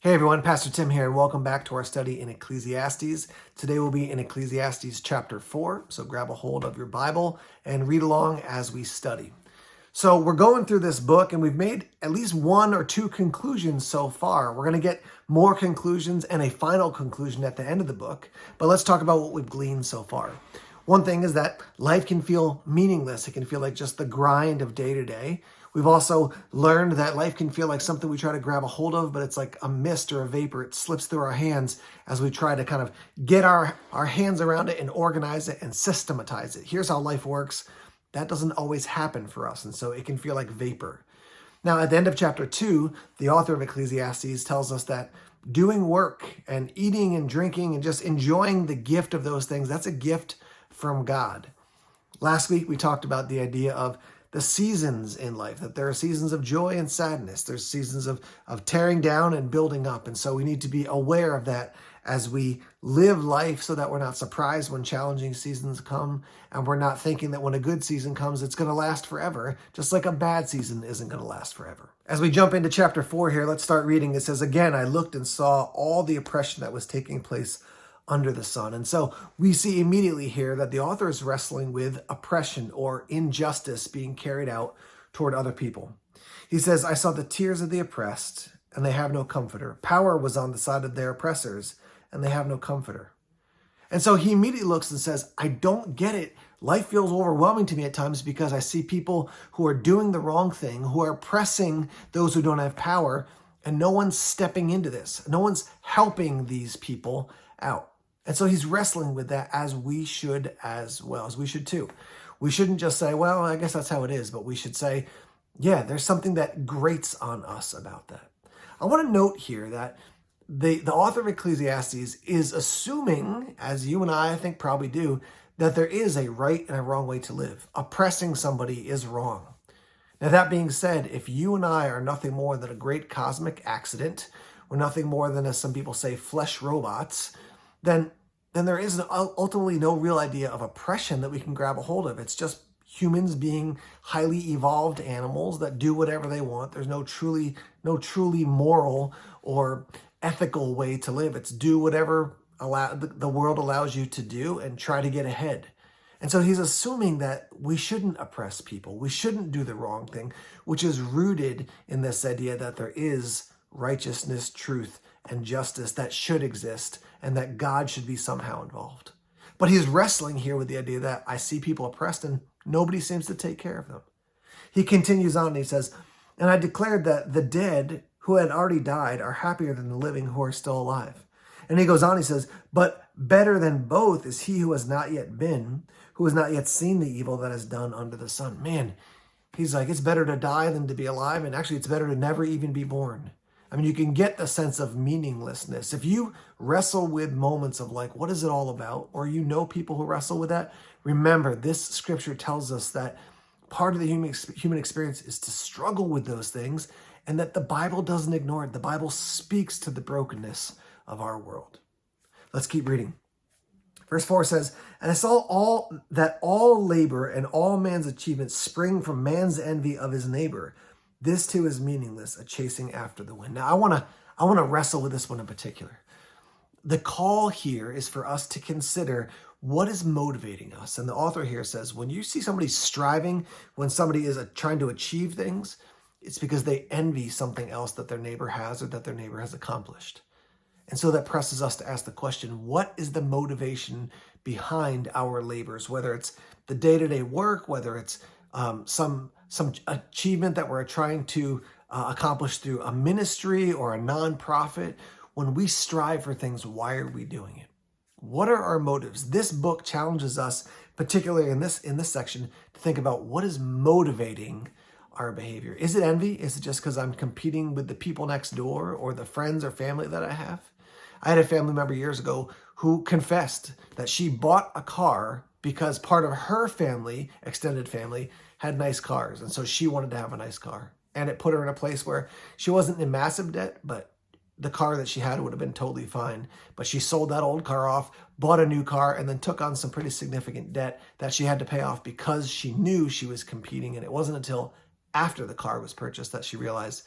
Hey everyone, Pastor Tim here, and welcome back to our study in Ecclesiastes. Today we'll be in Ecclesiastes chapter 4, so grab a hold of your Bible and read along as we study. So we're going through this book, and we've made at least one or two conclusions so far. We're going to get more conclusions and a final conclusion at the end of the book, but let's talk about what we've gleaned so far. One thing is that life can feel meaningless. It can feel like just the grind of day to day. We've also learned that life can feel like something we try to grab a hold of, but it's like a mist or a vapor. It slips through our hands as we try to kind of get our hands around it and organize it and systematize it. Here's how life works. That doesn't always happen for us, and so it can feel like vapor. Now, at the end of chapter 2, the author of Ecclesiastes tells us that doing work and eating and drinking and just enjoying the gift of those things, that's a gift from God. Last week, we talked about the idea of the seasons in life, that there are seasons of joy and sadness. There's seasons of tearing down and building up. And so we need to be aware of that as we live life so that we're not surprised when challenging seasons come, and we're not thinking that when a good season comes, it's going to last forever, just like a bad season isn't going to last forever. As we jump into chapter 4 here, let's start reading. It says, "Again, I looked and saw all the oppression that was taking place under the sun." And so we see immediately here that the author is wrestling with oppression or injustice being carried out toward other people. He says, "I saw the tears of the oppressed, and they have no comforter. Power was on the side of their oppressors, and they have no comforter." And so he immediately looks and says, I don't get it. Life feels overwhelming to me at times because I see people who are doing the wrong thing, who are oppressing those who don't have power, and no one's stepping into this. No one's helping these people out. And so he's wrestling with that, as we should as well, as we should too. We shouldn't just say, well, I guess that's how it is, but we should say, yeah, there's something that grates on us about that. I want to note here that the author of Ecclesiastes is assuming, as you and I think probably do, that there is a right and a wrong way to live. Oppressing somebody is wrong. Now, that being said, if you and I are nothing more than a great cosmic accident, or nothing more than, as some people say, flesh robots, then there is ultimately no real idea of oppression that we can grab a hold of. It's just humans being highly evolved animals that do whatever they want. There's no truly moral or ethical way to live. It's do whatever the world allows you to do and try to get ahead. And so he's assuming that we shouldn't oppress people. We shouldn't do the wrong thing, which is rooted in this idea that there is righteousness, truth, and justice that should exist, and that God should be somehow involved. But he's wrestling here with the idea that I see people oppressed and nobody seems to take care of them. He continues on and he says, "And I declared that the dead who had already died are happier than the living who are still alive." And he goes on, he says, "But better than both is he who has not yet been, who has not yet seen the evil that is done under the sun." Man, he's like, it's better to die than to be alive, and actually it's better to never even be born. I mean, you can get the sense of meaninglessness. If you wrestle with moments of like, what is it all about? Or you know people who wrestle with that, remember, this scripture tells us that part of the human experience is to struggle with those things, and that the Bible doesn't ignore it. The Bible speaks to the brokenness of our world. Let's keep reading. Verse 4 says, "And I saw all labor and all man's achievements spring from man's envy of his neighbor. This too is meaningless, a chasing after the wind." Now, I want to wrestle with this one in particular. The call here is for us to consider what is motivating us. And the author here says, when you see somebody striving, when somebody is trying to achieve things, it's because they envy something else that their neighbor has or that their neighbor has accomplished. And so that presses us to ask the question, what is the motivation behind our labors? Whether it's the day-to-day work, whether it's some achievement that we're trying to accomplish through a ministry or a nonprofit. When we strive for things, why are we doing it? What are our motives? This book challenges us, particularly in this section, to think about what is motivating our behavior. Is it envy? Is it just because I'm competing with the people next door or the friends or family that I have? I had a family member years ago who confessed that she bought a car because part of her family, extended family, had nice cars. And so she wanted to have a nice car. And it put her in a place where she wasn't in massive debt, but the car that she had would have been totally fine. But she sold that old car off, bought a new car, and then took on some pretty significant debt that she had to pay off because she knew she was competing. And it wasn't until after the car was purchased that she realized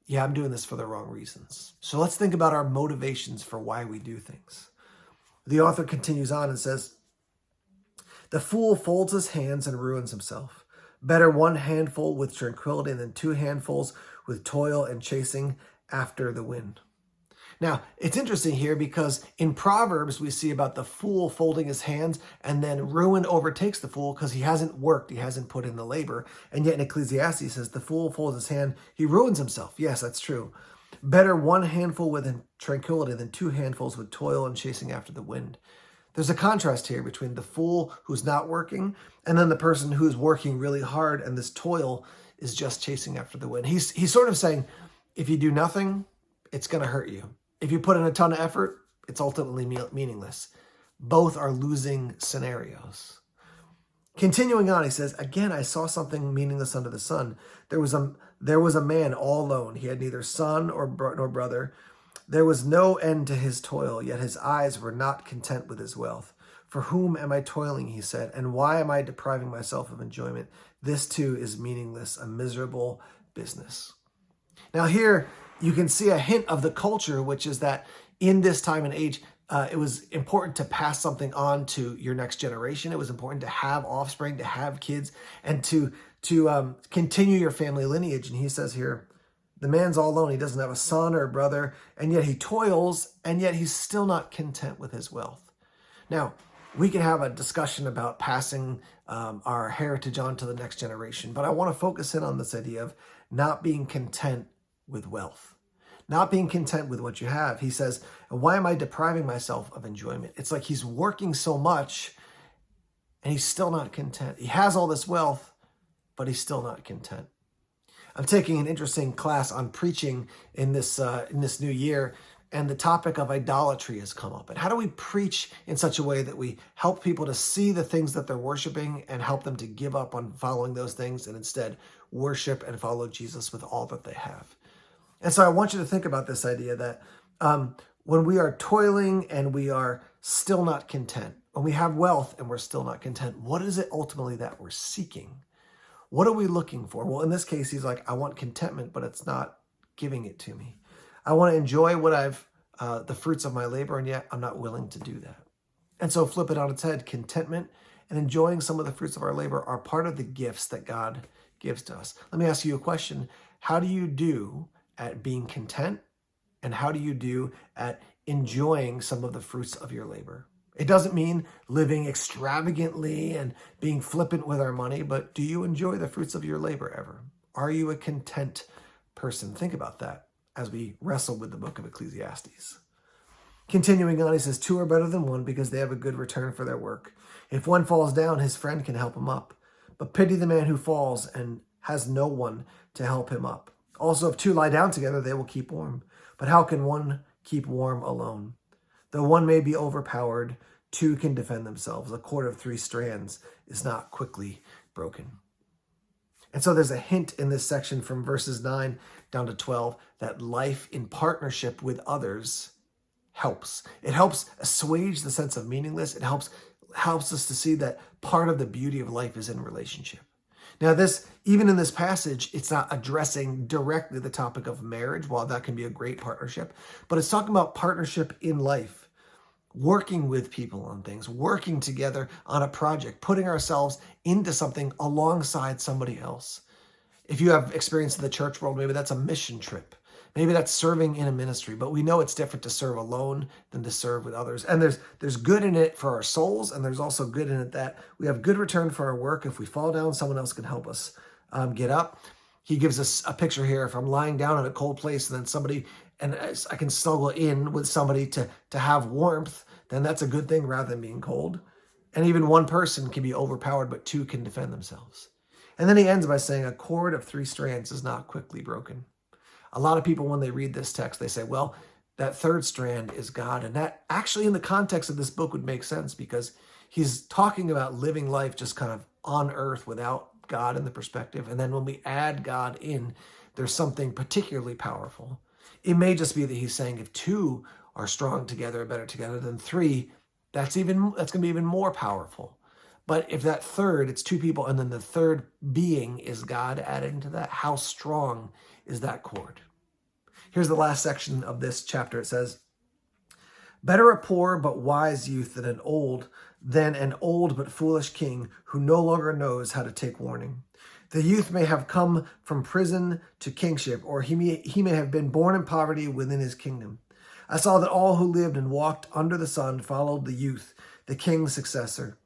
yeah, I'm doing this for the wrong reasons. So let's think about our motivations for why we do things. The author continues on and says, the fool folds his hands and ruins himself. Better one handful with tranquility than two handfuls with toil and chasing after the wind. Now, it's interesting here because in Proverbs, we see about the fool folding his hands and then ruin overtakes the fool because he hasn't worked, he hasn't put in the labor. And yet in Ecclesiastes, it says the fool folds his hand, he ruins himself. Yes, that's true. Better one handful with tranquility than two handfuls with toil and chasing after the wind. There's a contrast here between the fool who's not working and then the person who's working really hard and this toil is just chasing after the wind. He's sort of saying, if you do nothing, it's going to hurt you. If you put in a ton of effort, it's ultimately meaningless. Both are losing scenarios. Continuing on, he says, again, I saw something meaningless under the sun. There was a man all alone. He had neither son nor brother. There was no end to his toil, yet his eyes were not content with his wealth. For whom am I toiling, he said, and why am I depriving myself of enjoyment? This too is meaningless, a miserable business. Now here, you can see a hint of the culture, which is that in this time and age, it was important to pass something on to your next generation. It was important to have offspring, to have kids, and to continue your family lineage. And he says here, the man's all alone. He doesn't have a son or a brother, and yet he toils, and yet he's still not content with his wealth. Now, we can have a discussion about passing our heritage on to the next generation, but I want to focus in on this idea of not being content with wealth, not being content with what you have. He says, why am I depriving myself of enjoyment? It's like he's working so much and he's still not content. He has all this wealth, but he's still not content. I'm taking an interesting class on preaching in this new year, and the topic of idolatry has come up. And how do we preach in such a way that we help people to see the things that they're worshiping and help them to give up on following those things and instead worship and follow Jesus with all that they have? And so I want you to think about this idea that when we are toiling and we are still not content, when we have wealth and we're still not content, what is it ultimately that we're seeking? What are we looking for? Well, in this case, he's like, I want contentment, but it's not giving it to me. I want to enjoy what the fruits of my labor, and yet I'm not willing to do that. And so flip it on its head, contentment and enjoying some of the fruits of our labor are part of the gifts that God gives to us. Let me ask you a question. How do you do at being content, and how do you do at enjoying some of the fruits of your labor? It doesn't mean living extravagantly and being flippant with our money, but do you enjoy the fruits of your labor ever? Are you a content person? Think about that as we wrestle with the book of Ecclesiastes. Continuing on, he says, two are better than one because they have a good return for their work. If one falls down, his friend can help him up. But pity the man who falls and has no one to help him up. Also, if two lie down together, they will keep warm. But how can one keep warm alone? Though one may be overpowered, two can defend themselves. A cord of 3 strands is not quickly broken. And so there's a hint in this section from verses 9 down to 12 that life in partnership with others helps. It helps assuage the sense of meaningless. It helps us to see that part of the beauty of life is in relationship. Now, even in this passage, it's not addressing directly the topic of marriage, while that can be a great partnership, but it's talking about partnership in life, working with people on things, working together on a project, putting ourselves into something alongside somebody else. If you have experience in the church world, maybe that's a mission trip. Maybe that's serving in a ministry, but we know it's different to serve alone than to serve with others. And there's good in it for our souls, and there's also good in it that we have good return for our work. If we fall down, someone else can help us get up. He gives us a picture here. If I'm lying down in a cold place and then I can snuggle in with somebody to have warmth, then that's a good thing rather than being cold. And even one person can be overpowered, but two can defend themselves. And then he ends by saying, a cord of 3 strands is not quickly broken. A lot of people, when they read this text, they say, well, that third strand is God. And that actually in the context of this book would make sense because he's talking about living life just kind of on earth without God in the perspective. And then when we add God in, there's something particularly powerful. It may just be that he's saying if 2 are strong together, better together than 3, that's going to be even more powerful. But if that third, it's 2 people, and then the third being is God added into that, how strong is that cord? Here's the last section of this chapter. It says, better a poor but wise youth than an old but foolish king who no longer knows how to take warning. The youth may have come from prison to kingship, or he may have been born in poverty within his kingdom. I saw that all who lived and walked under the sun followed the youth, the king's successor.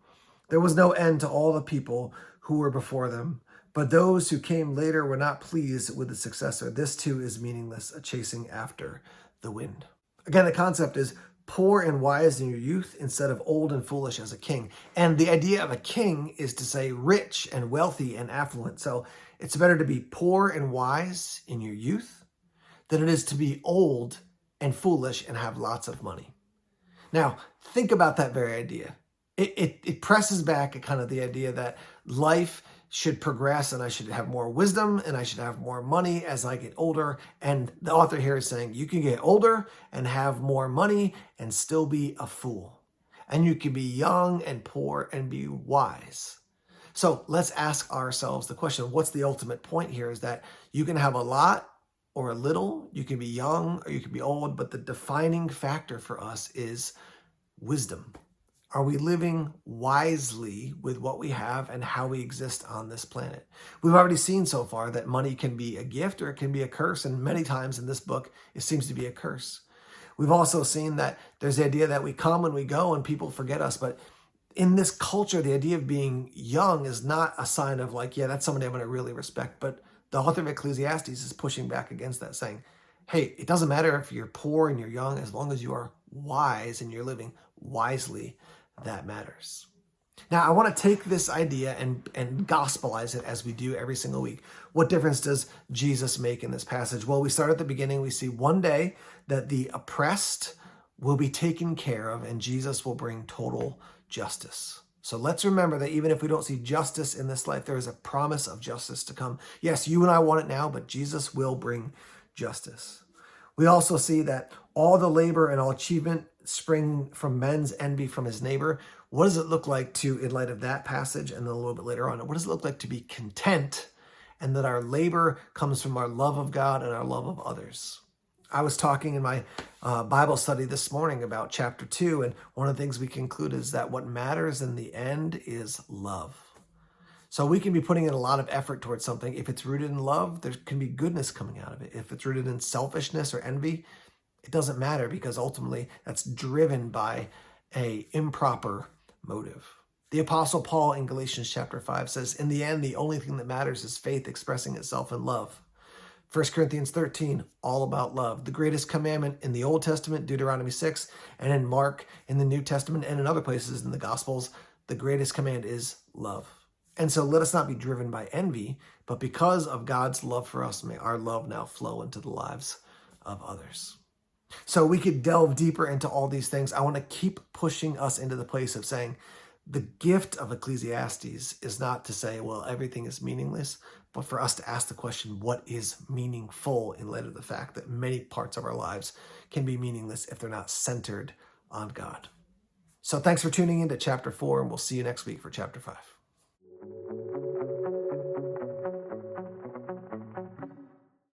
There was no end to all the people who were before them, but those who came later were not pleased with the successor. This too is meaningless, a chasing after the wind. Again, the concept is poor and wise in your youth instead of old and foolish as a king. And the idea of a king is to say rich and wealthy and affluent. So it's better to be poor and wise in your youth than it is to be old and foolish and have lots of money. Now, think about that very idea. It presses back at kind of the idea that life should progress and I should have more wisdom and I should have more money as I get older. And the author here is saying you can get older and have more money and still be a fool. And you can be young and poor and be wise. So let's ask ourselves the question, what's the ultimate point here? Is that you can have a lot or a little, you can be young or you can be old, but the defining factor for us is wisdom. Are we living wisely with what we have and how we exist on this planet? We've already seen so far that money can be a gift or it can be a curse. And many times in this book, it seems to be a curse. We've also seen that there's the idea that we come and we go and people forget us. But in this culture, the idea of being young is not a sign of like, yeah, that's somebody I'm going to really respect. But the author of Ecclesiastes is pushing back against that, saying, hey, it doesn't matter if you're poor and you're young, as long as you are wise and you're living wisely, that matters. Now, I want to take this idea and gospelize it as we do every single week. What difference does Jesus make in this passage? Well, we start at the beginning. We see one day that the oppressed will be taken care of and Jesus will bring total justice. So let's remember that even if we don't see justice in this life, there is a promise of justice to come. Yes, you and I want it now, but Jesus will bring justice. We also see that all the labor and all achievement spring from men's envy from his neighbor. What does it look like to, in light of that passage, and then a little bit later on, what does it look like to be content and that our labor comes from our love of God and our love of others? I was talking in my Bible study this morning about chapter 2, and one of the things we conclude is that what matters in the end is love. So we can be putting in a lot of effort towards something. If it's rooted in love, there can be goodness coming out of it. If it's rooted in selfishness or envy, it doesn't matter because ultimately that's driven by an improper motive. The Apostle Paul in Galatians chapter 5 says, in the end, the only thing that matters is faith expressing itself in love. 1 Corinthians 13, all about love. The greatest commandment in the Old Testament, Deuteronomy 6, and in Mark in the New Testament and in other places in the Gospels, the greatest command is love. And so let us not be driven by envy, but because of God's love for us, may our love now flow into the lives of others. So we could delve deeper into all these things. I want to keep pushing us into the place of saying the gift of Ecclesiastes is not to say, well, everything is meaningless, but for us to ask the question, what is meaningful in light of the fact that many parts of our lives can be meaningless if they're not centered on God. So thanks for tuning into chapter 4, and we'll see you next week for chapter 5.